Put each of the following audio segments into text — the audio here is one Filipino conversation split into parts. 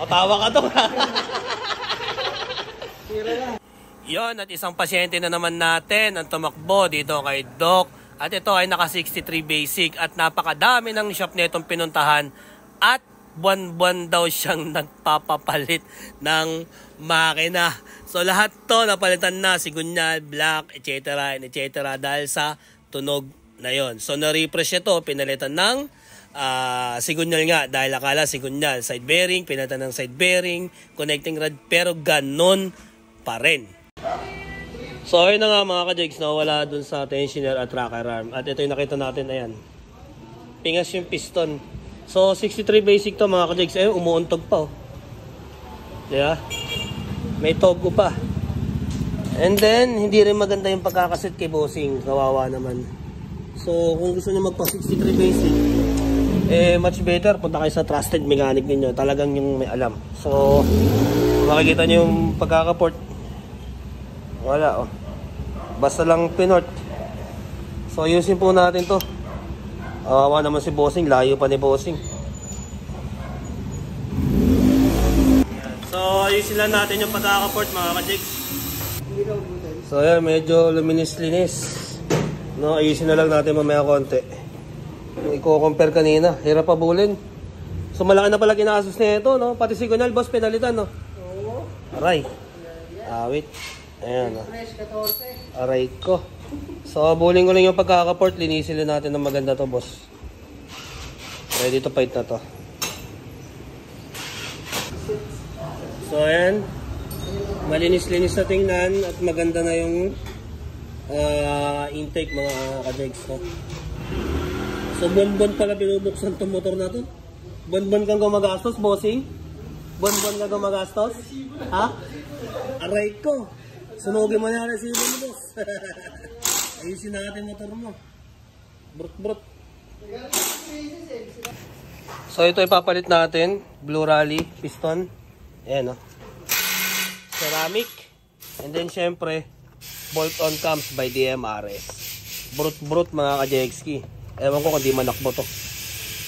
Nakatawa ka to. Yon, at isang pasyente na naman natin ang tumakbo dito kay Doc. At ito ay naka 63 basic at napakadami ng shop nitong pinuntahan at buwan-buwan daw siyang nagpapapalit ng makina. So lahat to napalitan na, sigunyal, black, etc. etc. dahil sa tunog na yon. So na-refresh ito, pinalitan ng sigunyal nga dahil akala sigunyal. Side bearing, pinalitan ng side bearing, connecting rod, pero ganon pa rin. So ayun na nga mga ka-jigs, nawala dun sa tensioner at rocker arm. At ito yung nakita natin, ayan. Pingas yung piston. So 63 basic to mga ka-jigs. Ayun, umuuntog pa oh. Diba? May togo pa. And then, hindi rin maganda yung pagkakasit kay bossing. Kawawa naman. So kung gusto nyo magpa 63 basic, much better punta kayo sa trusted mechanic ninyo. Talagang yung may alam. So makikita nyo yung pagkakaport. Wala oh. Basta lang pinort. So ayusin po natin to. Awa naman si bossing, layo pa ni bossing. So ayusin lang natin yung pagkakaport mga ka-jigs. So ayan, medyo luminis-linis. No, ayusin na lang natin mamaya konti. Yung i-compare kanina, hirap pabulin. So malaki na pala kinaasos na ito, no? Pati signal boss pinalitan, no? Oo. Aray. Wait. Ayan, no? Aray ko. So abulin ko lang yung pagkakaport. Linisin lang natin ng maganda to, boss. Ready to fight na to. So ayan, malinis-linis na tingnan at maganda na yung intake mga ka-jigs, no? So buwan-buwan pala binubuksan itong motor na to. Buwan-buwan kang gumagastos, bossing? Buwan-buwan kang gumagastos? Ha? Aray ko. Sunugin mo na yung resibo mo, boss. Ayusin natin motor mo. Brut-brut. So ito ipapalit natin. Blue Rally piston. Ayan, no? Ceramic. And then syempre, bolt-on comes by DMRS. Brut-brut mga ka-jegski. Ewan ko kung di manakbo to.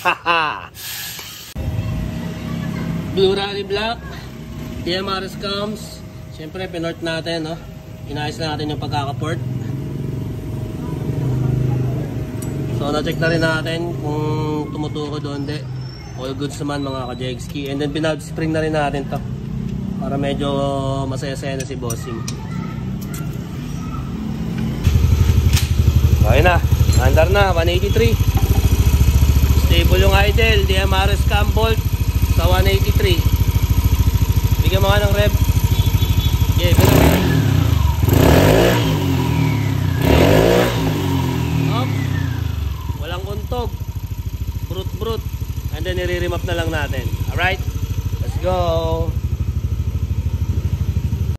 Haha! Blue Rally black. DMRS comes. Syempre, pinort natin, no? Inayos na natin yung pagkakaport. So, na-check na rin natin kung tumutuko doon, di. All goods naman mga ka-jegski. And then, pinag spring na rin natin to. Para medyo masaya-saya na si bossing. Okay na. Andar na, 183. Stable yung idle. DMRS cam bolt sa 183. Bigyan mo nga ng rev. Okay, pinag up. Walang untog. Brut-brut. And then, i-remap na lang natin. Alright? Let's go!